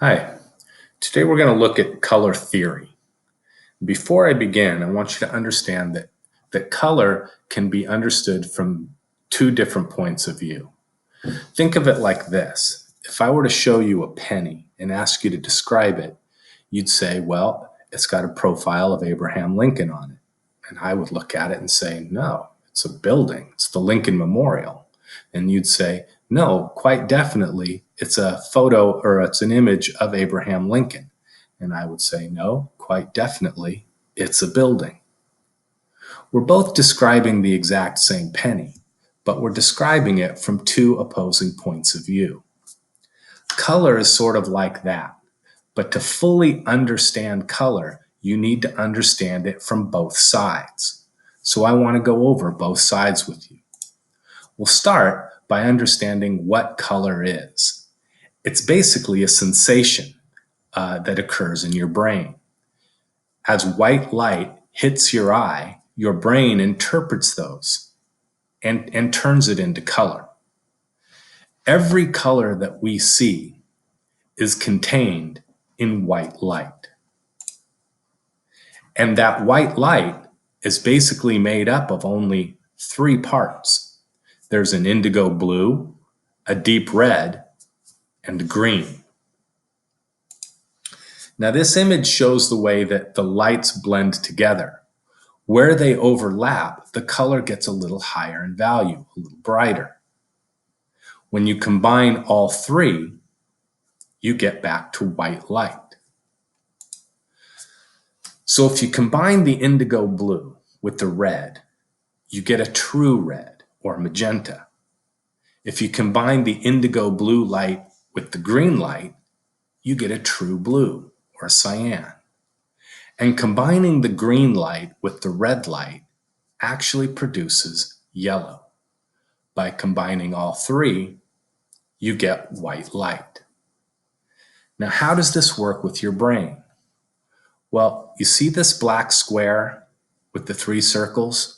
Hi, today we're going to look at color theory. Before I begin, I want you to understand that color can be understood from two different points of view. Think of it like this. If I were to show you a penny and ask you to describe it, you'd say, well, it's got a profile of Abraham Lincoln on it. And I would look at it and say, no, it's a building. It's the Lincoln Memorial. And you'd say, no, quite definitely, it's a photo or it's an image of Abraham Lincoln. And I would say, no, quite definitely, it's a building. We're both describing the exact same penny, but we're describing it from two opposing points of view. Color is sort of like that, but to fully understand color, you need to understand it from both sides. So I want to go over both sides with you. We'll start by understanding what color is. It's basically a sensation that occurs in your brain. As white light hits your eye, your brain interprets those and turns it into color. Every color that we see is contained in white light. And that white light is basically made up of only three parts. There's an indigo blue, a deep red, and a green. Now this image shows the way that the lights blend together. Where they overlap, the color gets a little higher in value, a little brighter. When you combine all three, you get back to white light. So if you combine the indigo blue with the red, you get a true red or magenta. If you combine the indigo blue light with the green light, you get a true blue or cyan. And combining the green light with the red light actually produces yellow. By combining all three, you get white light. Now, how does this work with your brain? Well, you see this black square with the three circles?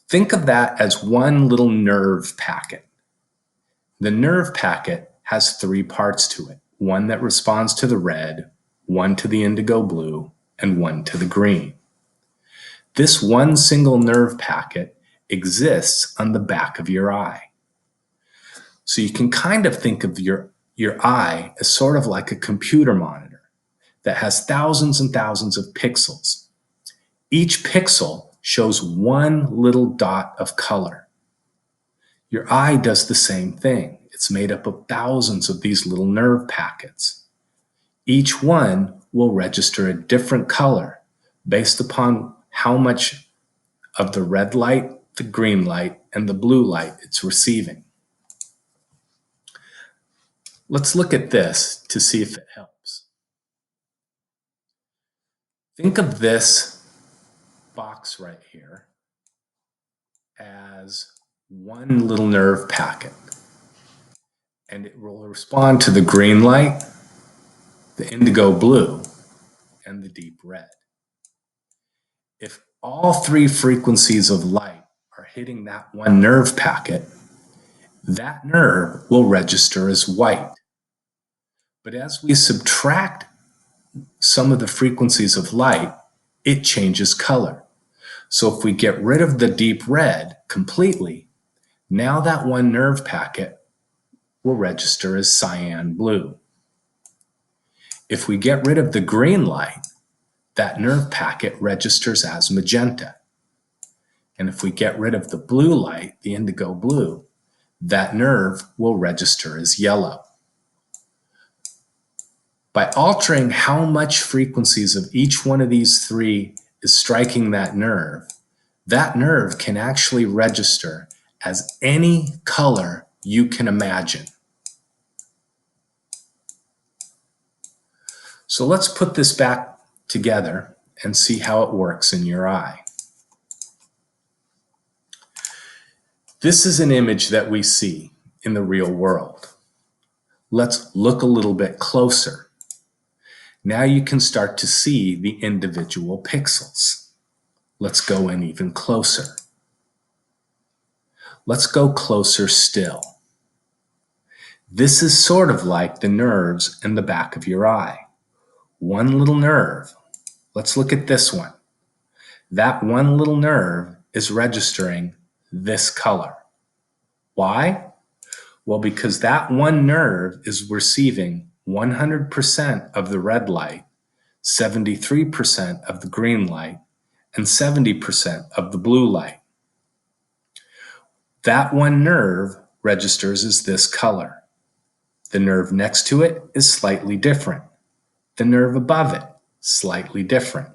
Think of that as one little nerve packet. The nerve packet has three parts to it, one that responds to the red, one to the indigo blue, and one to the green. This one single nerve packet exists on the back of your eye. So you can kind of think of your eye as sort of like a computer monitor that has thousands and thousands of pixels. Each pixel shows one little dot of color. Your eye does the same thing. It's made up of thousands of these little nerve packets. Each one will register a different color based upon how much of the red light, the green light, and the blue light it's receiving. Let's look at this to see if it helps. Think of this box right here as one little nerve packet, and it will respond to the green light, the indigo blue, and the deep red. If all three frequencies of light are hitting that one nerve packet, that nerve will register as white. But as we subtract some of the frequencies of light, it changes color. So if we get rid of the deep red completely, now that one nerve packet will register as cyan blue. If we get rid of the green light, that nerve packet registers as magenta. And if we get rid of the blue light, the indigo blue, that nerve will register as yellow. By altering how much frequencies of each one of these three is striking that nerve can actually register as any color you can imagine. So let's put this back together and see how it works in your eye. This is an image that we see in the real world. Let's look a little bit closer. Now you can start to see the individual pixels. Let's go in even closer. Let's go closer still. This is sort of like the nerves in the back of your eye. One little nerve. Let's look at this one. That one little nerve is registering this color. Why? Well, because that one nerve is receiving 100% of the red light, 73% of the green light, and 70% of the blue light. That one nerve registers as this color. The nerve next to it is slightly different. The nerve above it, slightly different.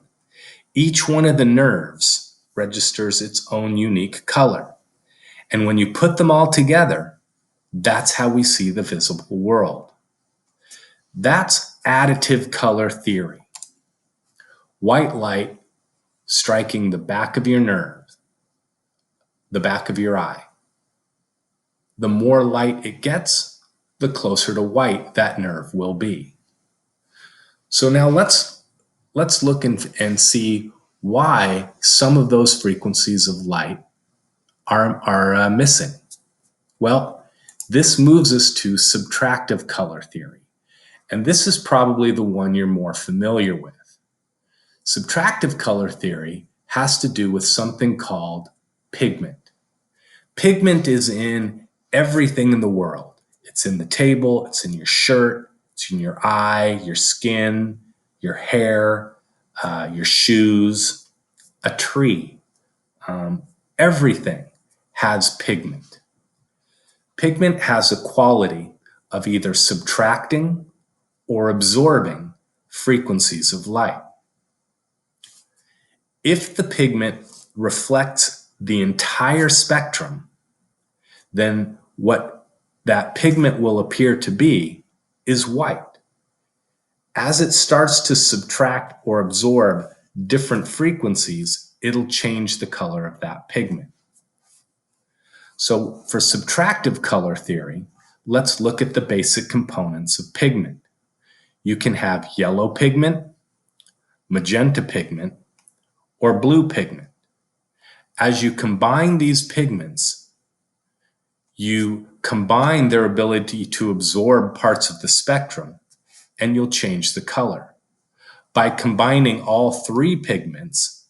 Each one of the nerves registers its own unique color. And when you put them all together, that's how we see the visible world. That's additive color theory. White light striking the back of your nerve, the back of your eye. The more light it gets, the closer to white that nerve will be. So now let's look and see why some of those frequencies of light are missing. Well, this moves us to subtractive color theory. And this is probably the one you're more familiar with. Subtractive color theory has to do with something called pigment. Pigment is in everything in the world. It's in the table, it's in your shirt, it's in your eye, your skin, your hair, your shoes, a tree. Everything has pigment. Pigment has a quality of either subtracting or absorbing frequencies of light. If the pigment reflects the entire spectrum, then what that pigment will appear to be is white. As it starts to subtract or absorb different frequencies, it'll change the color of that pigment. So for subtractive color theory, let's look at the basic components of pigment. You can have yellow pigment, magenta pigment, or blue pigment. As you combine these pigments, you combine their ability to absorb parts of the spectrum, and you'll change the color. By combining all three pigments,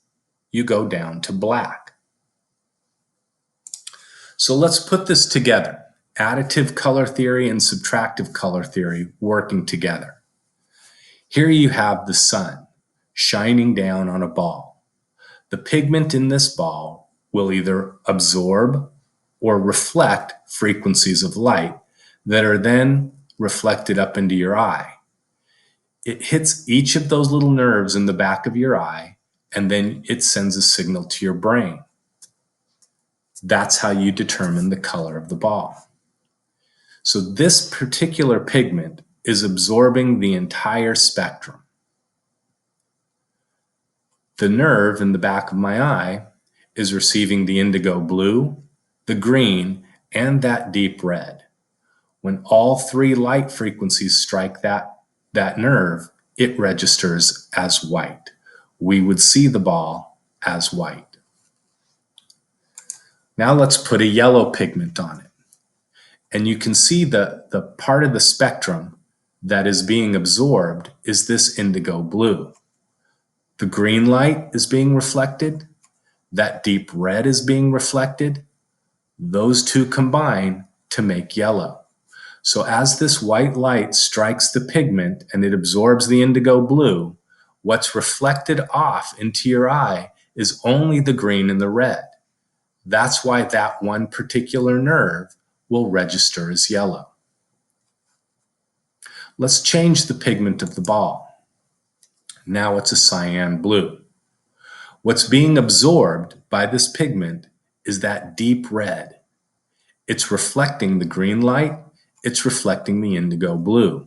you go down to black. So let's put this together. Additive color theory and subtractive color theory working together. Here you have the sun shining down on a ball. The pigment in this ball will either absorb or reflect frequencies of light that are then reflected up into your eye. It hits each of those little nerves in the back of your eye, and then it sends a signal to your brain. That's how you determine the color of the ball. So this particular pigment is absorbing the entire spectrum. The nerve in the back of my eye is receiving the indigo blue, the green, and that deep red. When all three light frequencies strike that nerve, it registers as white. We would see the ball as white. Now let's put a yellow pigment on it. And you can see the part of the spectrum that is being absorbed is this indigo blue. The green light is being reflected. That deep red is being reflected. Those two combine to make yellow. So as this white light strikes the pigment and it absorbs the indigo blue, what's reflected off into your eye is only the green and the red. That's why that one particular nerve will register as yellow. Let's change the pigment of the ball. Now it's a cyan blue. What's being absorbed by this pigment is that deep red. It's reflecting the green light, it's reflecting the indigo blue.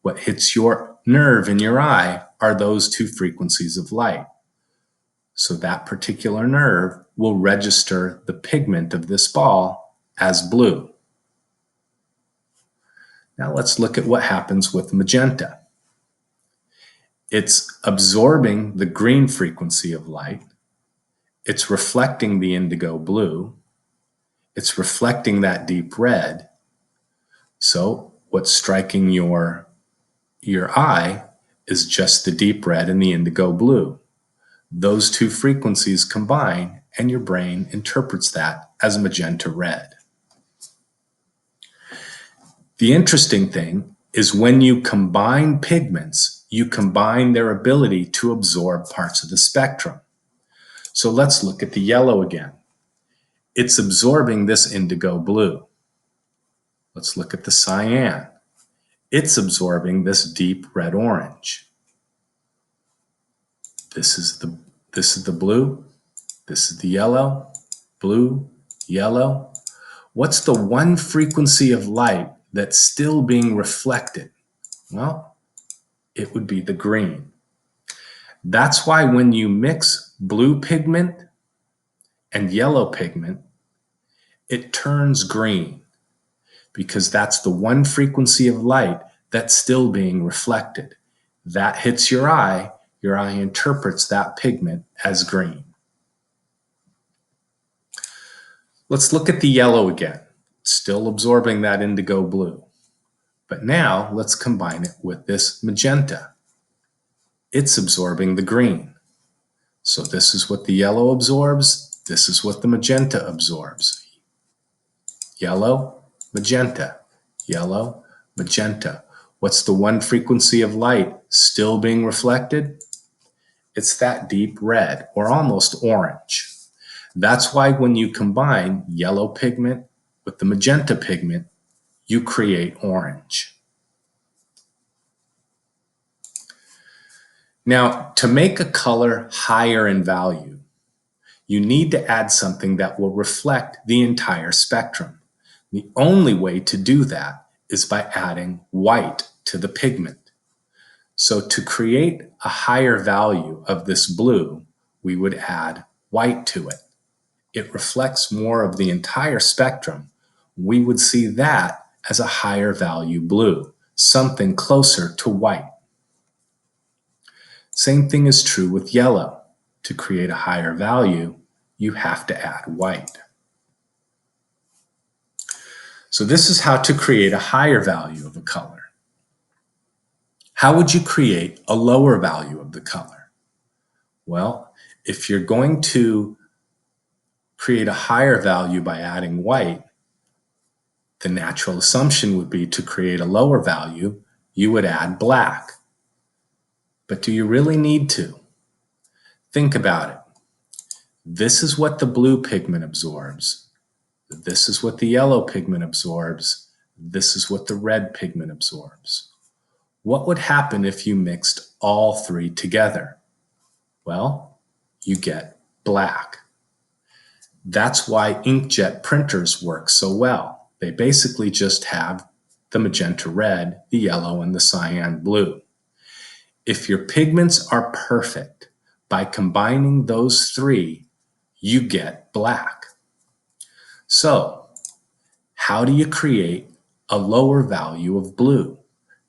What hits your nerve in your eye are those two frequencies of light. So that particular nerve will register the pigment of this ball as blue. Now let's look at what happens with magenta. It's absorbing the green frequency of light. It's reflecting the indigo blue. It's reflecting that deep red. So what's striking your eye is just the deep red and the indigo blue. Those two frequencies combine, and your brain interprets that as magenta red. The interesting thing is when you combine pigments, you combine their ability to absorb parts of the spectrum. So let's look at the yellow again. It's absorbing this indigo blue. Let's look at the cyan. It's absorbing this deep red orange. This is the blue. This is the yellow, blue, yellow. What's the one frequency of light that's still being reflected? Well, it would be the green. That's why when you mix blue pigment and yellow pigment, it turns green, because that's the one frequency of light that's still being reflected. That hits your eye interprets that pigment as green. Let's look at the yellow again. It's still absorbing that indigo blue. But now let's combine it with this magenta. It's absorbing the green. So this is what the yellow absorbs. This is what the magenta absorbs. Yellow, magenta, yellow, magenta. What's the one frequency of light still being reflected? It's that deep red, or almost orange. That's why when you combine yellow pigment with the magenta pigment, you create orange. Now, to make a color higher in value, you need to add something that will reflect the entire spectrum. The only way to do that is by adding white to the pigment. So to create a higher value of this blue, we would add white to it. It reflects more of the entire spectrum. We would see that as a higher value blue, something closer to white. Same thing is true with yellow. To create a higher value, you have to add white. So this is how to create a higher value of a color. How would you create a lower value of the color? Well, if you're going to create a higher value by adding white, the natural assumption would be to create a lower value, you would add black. But do you really need to? Think about it. This is what the blue pigment absorbs. This is what the yellow pigment absorbs. This is what the red pigment absorbs. What would happen if you mixed all three together? Well, you get black. That's why inkjet printers work so well. They basically just have the magenta red, the yellow, and the cyan blue. If your pigments are perfect, by combining those three, you get black. So, how do you create a lower value of blue?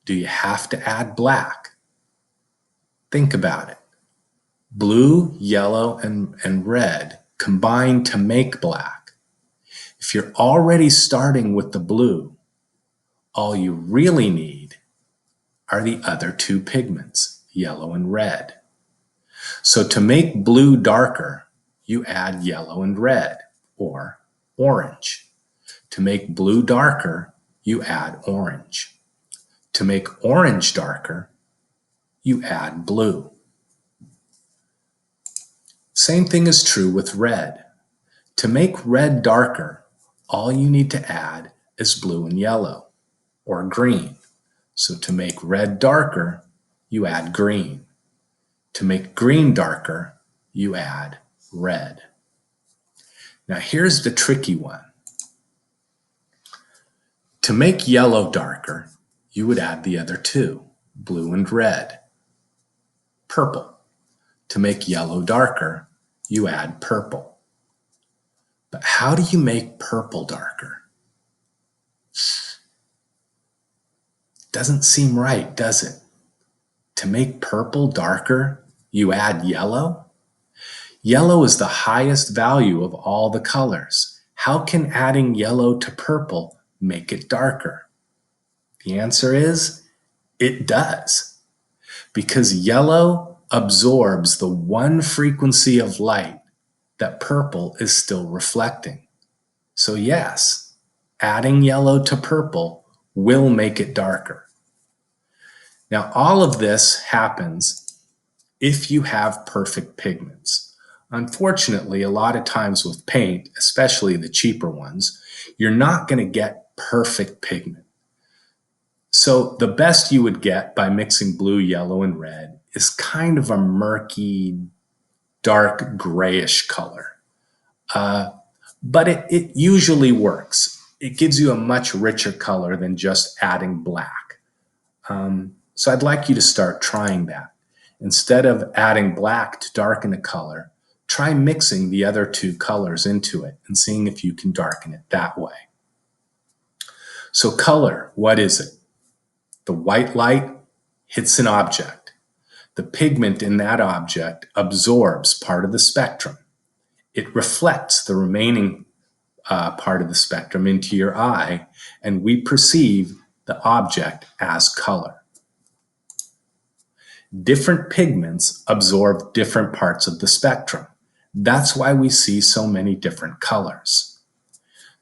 Do you have to add black? Think about it. Blue, yellow, and red combine to make black. If you're already starting with the blue, all you really need are the other two pigments, yellow and red. So to make blue darker, you add yellow and red, or orange. To make blue darker, you add orange. To make orange darker, you add blue. Same thing is true with red. To make red darker, all you need to add is blue and yellow, or green. So to make red darker, you add green. To make green darker, you add red. Now here's the tricky one. To make yellow darker, you would add the other two, blue and red. Purple. To make yellow darker, you add purple. But how do you make purple darker? Doesn't seem right, does it? To make purple darker, you add yellow? Yellow is the highest value of all the colors. How can adding yellow to purple make it darker? The answer is it does, because yellow absorbs the one frequency of light that purple is still reflecting. So yes, adding yellow to purple will make it darker. Now, all of this happens if you have perfect pigments. Unfortunately, a lot of times with paint, especially the cheaper ones, you're not going to get perfect pigment. So the best you would get by mixing blue, yellow, and red is kind of a murky, dark grayish color. But it usually works. It gives you a much richer color than just adding black. So I'd like you to start trying that. Instead of adding black to darken a color, try mixing the other two colors into it and seeing if you can darken it that way. So color, what is it? The white light hits an object. The pigment in that object absorbs part of the spectrum. It reflects the remaining part of the spectrum into your eye, and we perceive the object as color. Different pigments absorb different parts of the spectrum. That's why we see so many different colors.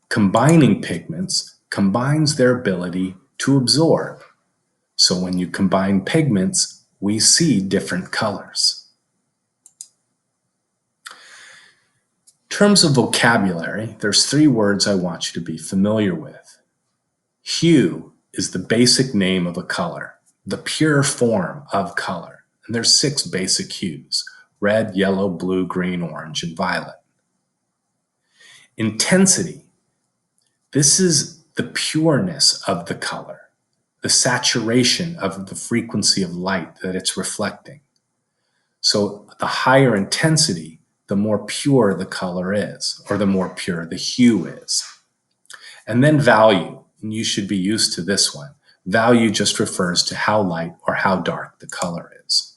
Combining pigments combines their ability to absorb. So when you combine pigments, we see different colors. In terms of vocabulary, there's 3 words I want you to be familiar with. Hue is the basic name of a color, the pure form of color. And there's 6 basic hues: red, yellow, blue, green, orange, and violet. Intensity. This is the pureness of the color, the saturation of the frequency of light that it's reflecting. So the higher intensity, the more pure the color is, or the more pure the hue is. And then value, and you should be used to this one. Value just refers to how light or how dark the color is.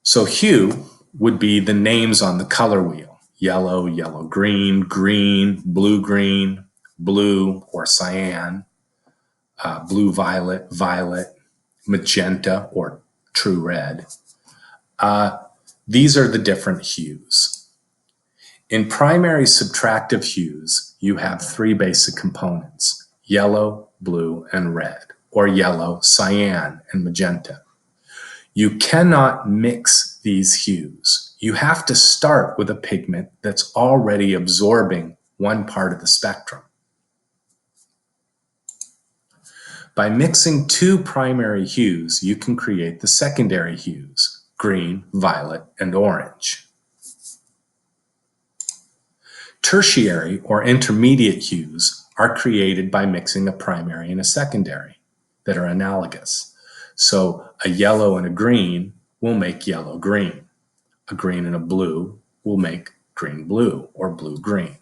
So hue would be the names on the color wheel: yellow, yellow-green, green, blue-green, blue or cyan, blue-violet, violet, magenta or true red. These are the different hues. In primary subtractive hues, you have 3 basic components: yellow, blue, and red, or yellow, cyan, and magenta. You cannot mix these hues. You have to start with a pigment that's already absorbing one part of the spectrum. By mixing 2 primary hues, you can create the secondary hues: green, violet, and orange. Tertiary or intermediate hues are created by mixing a primary and a secondary that are analogous. So a yellow and a green will make yellow-green. A green and a blue will make green-blue or blue-green.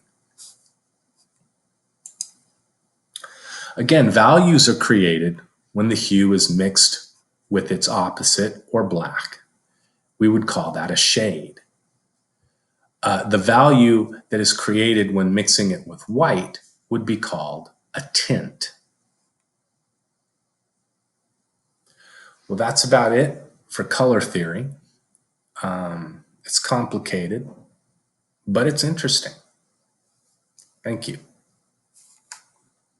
Again, values are created when the hue is mixed with its opposite or black. We would call that a shade. The value that is created when mixing it with white would be called a tint. Well, that's about it for color theory. It's complicated, but it's interesting. Thank you.